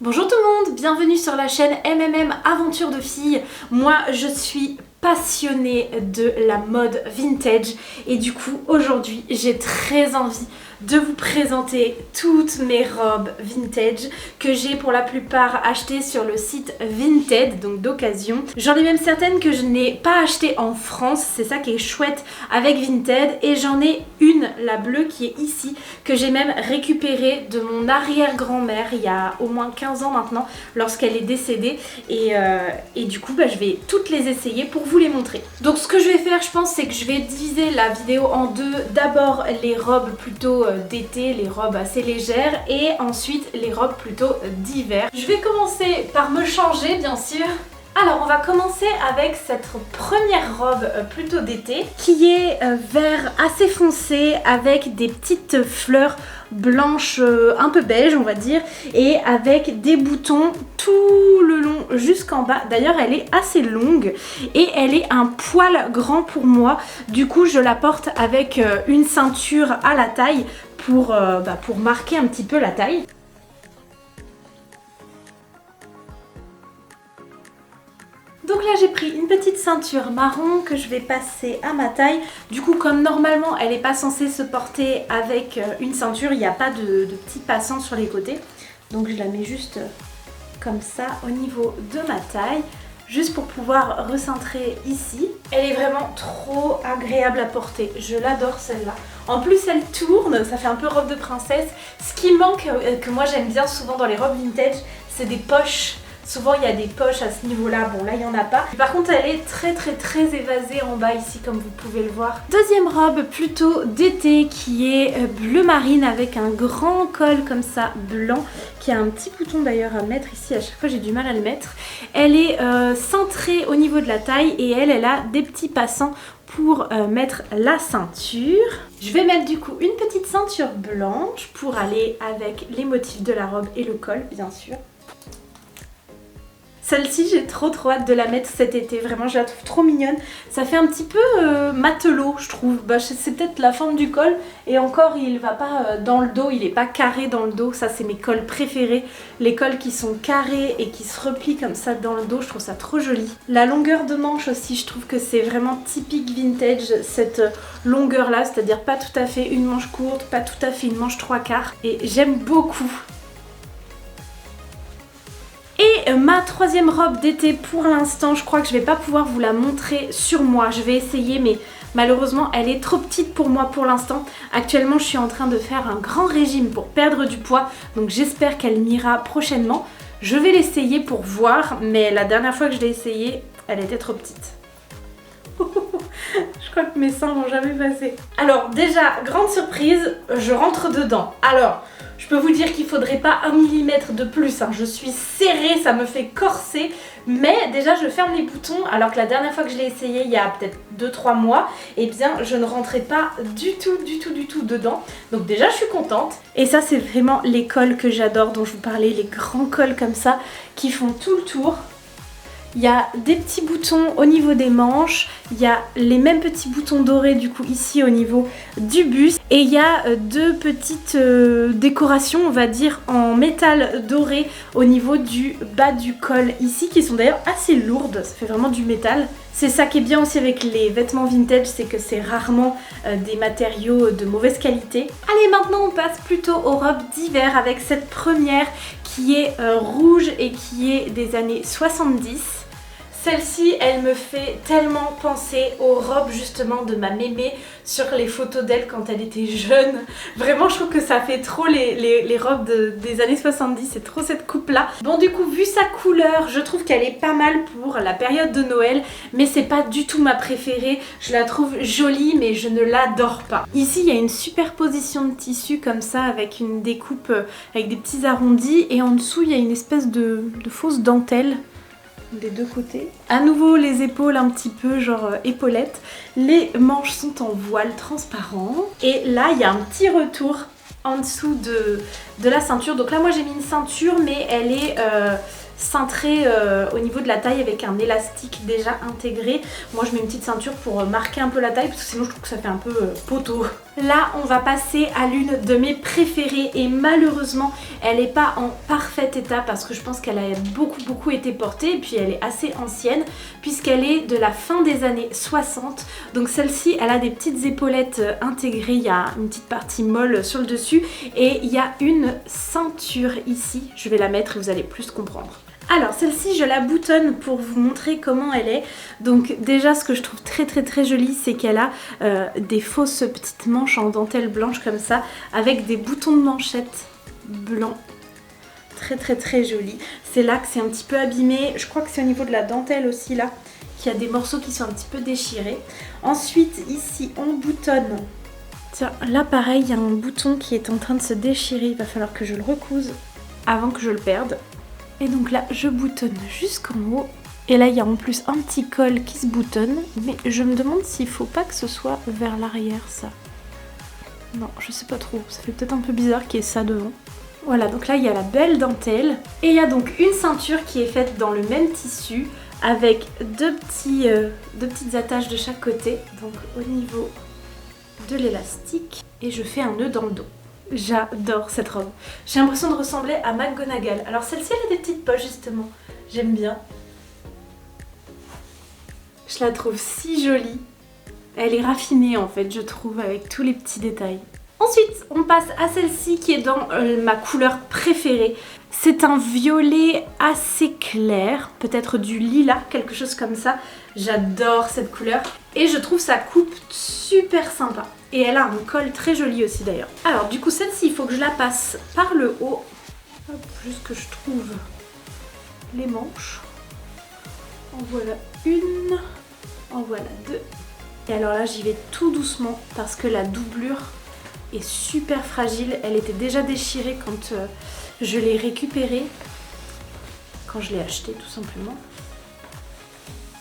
Bonjour tout le monde, bienvenue sur la chaîne MMM Aventure de filles. Moi je suis passionnée de la mode vintage et du coup aujourd'hui j'ai très envie de vous présenter toutes mes robes vintage que j'ai pour la plupart achetées sur le site Vinted, donc d'occasion. J'en ai même certaines que je n'ai pas achetées en France, c'est ça qui est chouette avec Vinted, et j'en ai une, la bleue qui est ici, que j'ai même récupérée de mon arrière-grand-mère il y a au moins 15 ans maintenant lorsqu'elle est décédée, et du coup je vais toutes les essayer pour vous les montrer. Donc ce que je vais faire, je pense, c'est que je vais diviser la vidéo en deux. D'abord les robes plutôt d'été, les robes assez légères, et ensuite les robes plutôt d'hiver. Je vais commencer par me changer bien sûr. Alors on va commencer avec cette première robe plutôt d'été qui est vert assez foncé avec des petites fleurs blanches un peu beige on va dire, et avec des boutons tout le long jusqu'en bas. D'ailleurs elle est assez longue et elle est un poil grand pour moi, du coup je la porte avec une ceinture à la taille pour marquer un petit peu la taille. Donc là j'ai pris une petite ceinture marron que je vais passer à ma taille. Du coup comme normalement elle n'est pas censée se porter avec une ceinture, il n'y a pas de petits passants sur les côtés. Donc je la mets juste comme ça au niveau de ma taille, juste pour pouvoir recentrer ici. Elle est vraiment trop agréable à porter, je l'adore celle-là. En plus elle tourne, ça fait un peu robe de princesse. Ce qui manque, que moi j'aime bien souvent dans les robes vintage, c'est des poches. Souvent il y a des poches à ce niveau-là, bon là il n'y en a pas. Par contre elle est très évasée en bas ici comme vous pouvez le voir. Deuxième robe plutôt d'été qui est bleu marine avec un grand col comme ça blanc, qui a un petit bouton d'ailleurs à mettre ici, à chaque fois j'ai du mal à le mettre. Elle est cintrée au niveau de la taille et elle a des petits passants pour mettre la ceinture. Je vais mettre du coup une petite ceinture blanche pour aller avec les motifs de la robe et le col bien sûr. Celle-ci, j'ai trop hâte de la mettre cet été, vraiment je la trouve trop mignonne. Ça fait un petit peu matelot je trouve, c'est peut-être la forme du col, et encore il va pas dans le dos, il est pas carré dans le dos. Ça c'est mes cols préférés, les cols qui sont carrés et qui se replient comme ça dans le dos, je trouve ça trop joli. La longueur de manche aussi, je trouve que c'est vraiment typique vintage, cette longueur là, c'est-à-dire pas tout à fait une manche courte, pas tout à fait une manche 3/4, et j'aime beaucoup. Et ma troisième robe d'été pour l'instant, je crois que je vais pas pouvoir vous la montrer sur moi. Je vais essayer mais malheureusement elle est trop petite pour moi pour l'instant. Actuellement je suis en train de faire un grand régime pour perdre du poids, donc j'espère qu'elle m'ira prochainement. Je vais l'essayer pour voir, mais la dernière fois que je l'ai essayée, elle était trop petite. Je crois que mes seins vont jamais passer. Alors déjà, grande surprise, je rentre dedans. Alors, je peux vous dire qu'il faudrait pas 1 mm de plus, hein. Je suis serrée, ça me fait corser, mais déjà je ferme les boutons, alors que la dernière fois que je l'ai essayé, il y a peut-être 2-3 mois, et bien je ne rentrais pas du tout dedans. Donc déjà je suis contente. Et ça c'est vraiment les cols que j'adore, dont je vous parlais, les grands cols comme ça, qui font tout le tour. Il y a des petits boutons au niveau des manches, il y a les mêmes petits boutons dorés du coup ici au niveau du buste, et il y a deux petites décorations on va dire en métal doré au niveau du bas du col ici, qui sont d'ailleurs assez lourdes, ça fait vraiment du métal. C'est ça qui est bien aussi avec les vêtements vintage, c'est que c'est rarement des matériaux de mauvaise qualité. Allez, maintenant on passe plutôt aux robes d'hiver avec cette première qui est rouge et qui est des années 70. Celle-ci, elle me fait tellement penser aux robes justement de ma mémé sur les photos d'elle quand elle était jeune. Vraiment, je trouve que ça fait trop les robes des années 70, c'est trop cette coupe-là. Bon, du coup, vu sa couleur, je trouve qu'elle est pas mal pour la période de Noël, mais c'est pas du tout ma préférée. Je la trouve jolie, mais je ne l'adore pas. Ici, il y a une superposition de tissu comme ça, avec une découpe avec des petits arrondis, et en dessous, il y a une espèce de fausse dentelle des deux côtés. À nouveau les épaules un petit peu genre épaulettes. Les manches sont en voile transparent. Et là il y a un petit retour en dessous de la ceinture. Donc là moi j'ai mis une ceinture, mais elle est cintrée au niveau de la taille avec un élastique déjà intégré. Moi je mets une petite ceinture pour marquer un peu la taille, parce que sinon je trouve que ça fait un peu poteau. Là, on va passer à l'une de mes préférées et malheureusement, elle n'est pas en parfait état parce que je pense qu'elle a beaucoup été portée et puis elle est assez ancienne puisqu'elle est de la fin des années 60. Donc celle-ci, elle a des petites épaulettes intégrées, il y a une petite partie molle sur le dessus et il y a une ceinture ici. Je vais la mettre et vous allez plus comprendre. Alors celle-ci je la boutonne pour vous montrer comment elle est. Donc déjà ce que je trouve très joli c'est qu'elle a des fausses petites manches en dentelle blanche comme ça avec des boutons de manchette blancs. Très joli. C'est là que c'est un petit peu abîmé. Je crois que c'est au niveau de la dentelle aussi là qu'il y a des morceaux qui sont un petit peu déchirés. Ensuite ici on boutonne. Tiens là pareil il y a un bouton qui est en train de se déchirer. Il va falloir que je le recouse avant que je le perde. Et donc là, je boutonne jusqu'en haut. Et là, il y a en plus un petit col qui se boutonne. Mais je me demande s'il faut pas que ce soit vers l'arrière, ça. Non, je sais pas trop. Ça fait peut-être un peu bizarre qu'il y ait ça devant. Voilà, donc là, il y a la belle dentelle. Et il y a donc une ceinture qui est faite dans le même tissu avec deux petites attaches de chaque côté. Donc au niveau de l'élastique. Et je fais un nœud dans le dos. J'adore cette robe. J'ai l'impression de ressembler à McGonagall. Alors celle-ci elle a des petites poches justement. J'aime bien. Je la trouve si jolie. Elle est raffinée en fait je trouve avec tous les petits détails. Ensuite on passe à celle-ci qui est dans ma couleur préférée. C'est un violet assez clair, peut-être du lilas, quelque chose comme ça. J'adore cette couleur et je trouve sa coupe super sympa. Et elle a un col très joli aussi d'ailleurs. Alors du coup celle-ci il faut que je la passe par le haut. Hop, juste que je trouve les manches. En voilà une, en voilà deux. Et alors là j'y vais tout doucement parce que la doublure est super fragile. Elle était déjà déchirée quand je l'ai récupérée. Quand je l'ai achetée tout simplement.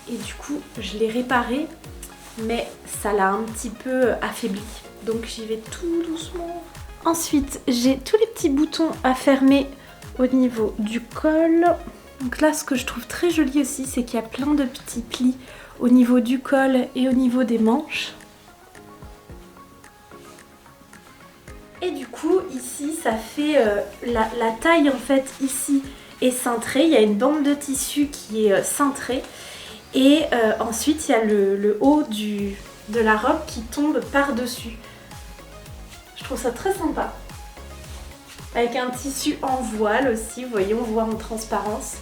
Et du coup je l'ai réparée. Mais ça l'a un petit peu affaibli. Donc j'y vais tout doucement. Ensuite, j'ai tous les petits boutons à fermer au niveau du col. Donc là, ce que je trouve très joli aussi, c'est qu'il y a plein de petits plis au niveau du col et au niveau des manches. Et du coup, ici, ça fait la taille en fait, ici, est cintrée. Il y a une bande de tissu qui est cintrée. Et ensuite il y a le haut de la robe qui tombe par-dessus. Je trouve ça très sympa. Avec un tissu en voile aussi, vous voyez, on voit en transparence.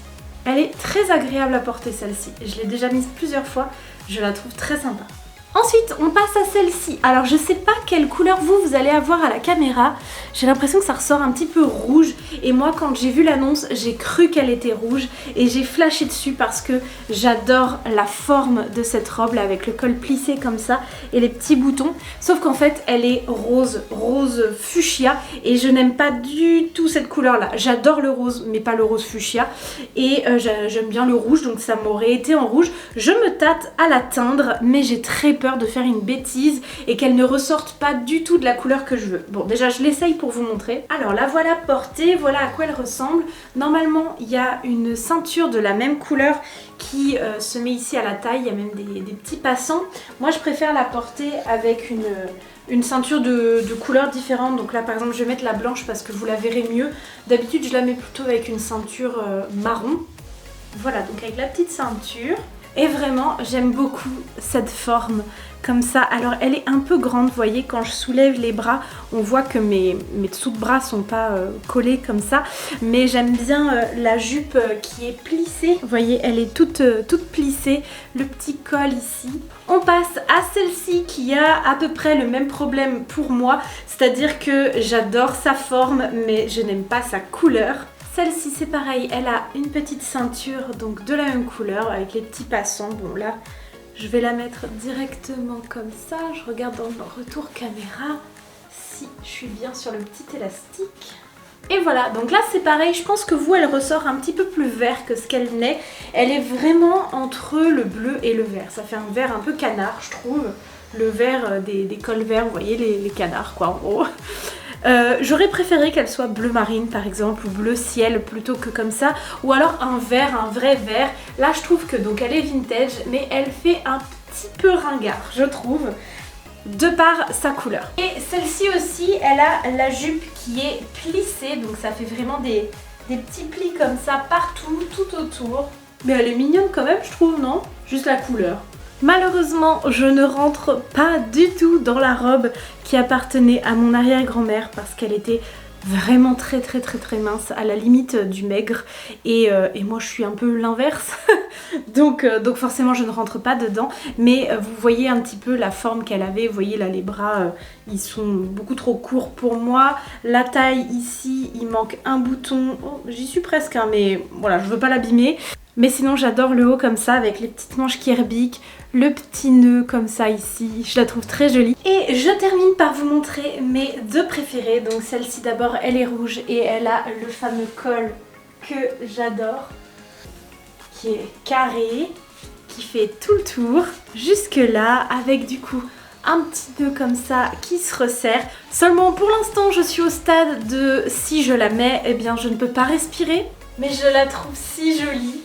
Elle est très agréable à porter celle-ci. Je l'ai déjà mise plusieurs fois, je la trouve très sympa. Ensuite, on passe à celle-ci. Alors, je sais pas quelle couleur vous allez avoir à la caméra. J'ai l'impression que ça ressort un petit peu rouge. Et moi, quand j'ai vu l'annonce, j'ai cru qu'elle était rouge. Et j'ai flashé dessus parce que j'adore la forme de cette robe là, avec le col plissé comme ça et les petits boutons. Sauf qu'en fait, elle est rose fuchsia. Et je n'aime pas du tout cette couleur là. J'adore le rose, mais pas le rose fuchsia. Et j'aime bien le rouge, donc ça m'aurait été en rouge. Je me tâte à la teindre, mais j'ai très peur de faire une bêtise et qu'elle ne ressorte pas du tout de la couleur que je veux. Bon, déjà je l'essaye pour vous montrer. Alors la voilà portée, voilà à quoi elle ressemble. Normalement il y a une ceinture de la même couleur qui se met ici à la taille, il y a même des petits passants. Moi je préfère la porter avec une ceinture de couleurs différentes. Donc là par exemple je vais mettre la blanche parce que vous la verrez mieux. D'habitude je la mets plutôt avec une ceinture marron. Voilà, donc avec la petite ceinture. Et vraiment, j'aime beaucoup cette forme comme ça. Alors, elle est un peu grande, vous voyez, quand je soulève les bras, on voit que mes dessous de bras sont pas collés comme ça. Mais j'aime bien la jupe qui est plissée. Vous voyez, elle est toute plissée. Le petit col ici. On passe à celle-ci qui a à peu près le même problème pour moi. C'est-à-dire que j'adore sa forme, mais je n'aime pas sa couleur. Celle-ci c'est pareil, elle a une petite ceinture donc de la même couleur avec les petits passants. Bon là je vais la mettre directement comme ça. Je regarde dans le retour caméra si je suis bien sur le petit élastique. Et voilà, donc là c'est pareil, je pense que vous elle ressort un petit peu plus vert que ce qu'elle n'est. Elle est vraiment entre le bleu et le vert. Ça fait un vert un peu canard je trouve. Le vert des cols verts, vous voyez les canards quoi en gros. J'aurais préféré qu'elle soit bleu marine par exemple ou bleu ciel plutôt que comme ça, ou alors un vert, un vrai vert. Là je trouve que donc elle est vintage mais elle fait un petit peu ringard je trouve. de par sa couleur. Et celle-ci aussi, elle a la jupe qui est plissée, donc ça fait vraiment des petits plis comme ça partout, tout autour. Mais elle est mignonne quand même, je trouve, non? Juste la couleur. Malheureusement, je ne rentre pas du tout dans la robe qui appartenait à mon arrière-grand-mère parce qu'elle était vraiment très mince, à la limite du maigre, et moi je suis un peu l'inverse donc forcément je ne rentre pas dedans, mais vous voyez un petit peu la forme qu'elle avait. Vous voyez là, les bras ils sont beaucoup trop courts pour moi, la taille ici il manque un bouton, oh, j'y suis presque hein, mais voilà, je veux pas l'abîmer. Mais sinon j'adore le haut comme ça avec les petites manches qui rebiquent, le petit nœud comme ça ici, je la trouve très jolie. Et je termine par vous montrer mes deux préférées. Donc celle-ci d'abord, elle est rouge et elle a le fameux col que j'adore, qui est carré, qui fait tout le tour jusque là, avec du coup un petit nœud comme ça qui se resserre. Seulement pour l'instant je suis au stade de si je la mets, eh bien je ne peux pas respirer, mais je la trouve si jolie.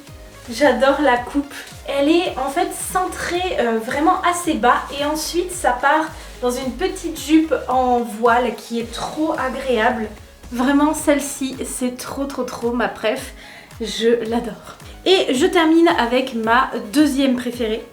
J'adore la coupe. Elle est en fait cintrée vraiment assez bas et ensuite ça part dans une petite jupe en voile qui est trop agréable. Vraiment celle-ci c'est trop ma préf, je l'adore. Et je termine avec ma deuxième préférée,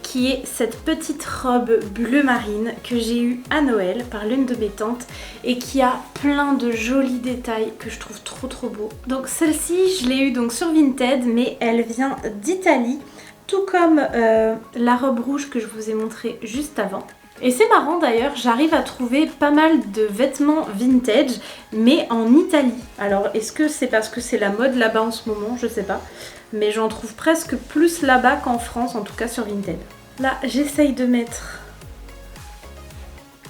qui est cette petite robe bleu marine que j'ai eue à Noël par l'une de mes tantes et qui a plein de jolis détails que je trouve trop beaux. Donc celle-ci je l'ai eue donc sur Vinted, mais elle vient d'Italie, tout comme la robe rouge que je vous ai montrée juste avant. Et c'est marrant d'ailleurs, j'arrive à trouver pas mal de vêtements vintage, mais en Italie. Alors est-ce que c'est parce que c'est la mode là-bas en ce moment? Je sais pas. Mais j'en trouve presque plus là-bas qu'en France, en tout cas sur Vinted. Là, j'essaye de mettre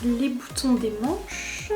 les boutons des manches.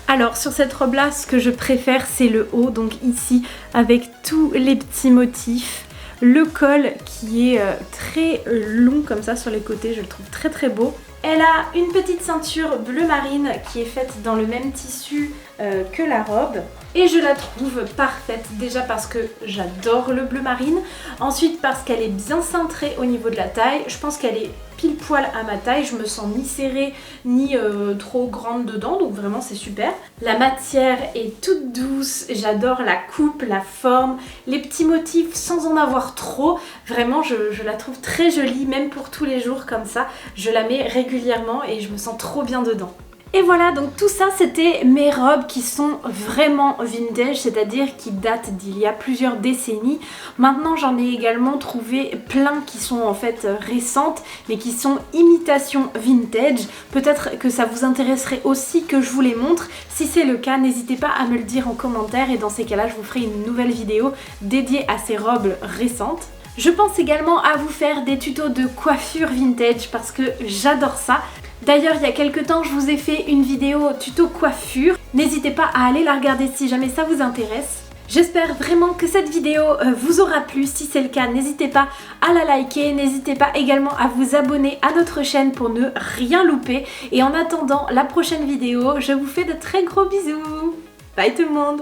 Alors sur cette robe là, ce que je préfère c'est le haut, donc ici avec tous les petits motifs. Le col qui est très long comme ça sur les côtés, je le trouve très beau. Elle a une petite ceinture bleu marine qui est faite dans le même tissu que la robe. Et je la trouve parfaite, déjà parce que j'adore le bleu marine. Ensuite parce qu'elle est bien cintrée au niveau de la taille. Je pense qu'elle est pile poil à ma taille, je me sens ni serrée ni trop grande dedans, donc vraiment c'est super. La matière est toute douce, j'adore la coupe, la forme, les petits motifs sans en avoir trop. Vraiment je la trouve très jolie, même pour tous les jours comme ça. Je la mets régulièrement et je me sens trop bien dedans. Et voilà, donc tout ça c'était mes robes qui sont vraiment vintage, c'est-à-dire qui datent d'il y a plusieurs décennies. Maintenant j'en ai également trouvé plein qui sont en fait récentes, mais qui sont imitations vintage. Peut-être que ça vous intéresserait aussi que je vous les montre. Si c'est le cas, n'hésitez pas à me le dire en commentaire et dans ces cas-là je vous ferai une nouvelle vidéo dédiée à ces robes récentes. Je pense également à vous faire des tutos de coiffure vintage parce que j'adore ça. D'ailleurs, il y a quelques temps, je vous ai fait une vidéo tuto coiffure. N'hésitez pas à aller la regarder si jamais ça vous intéresse. J'espère vraiment que cette vidéo vous aura plu. Si c'est le cas, n'hésitez pas à la liker. N'hésitez pas également à vous abonner à notre chaîne pour ne rien louper. Et en attendant la prochaine vidéo, je vous fais de très gros bisous. Bye tout le monde!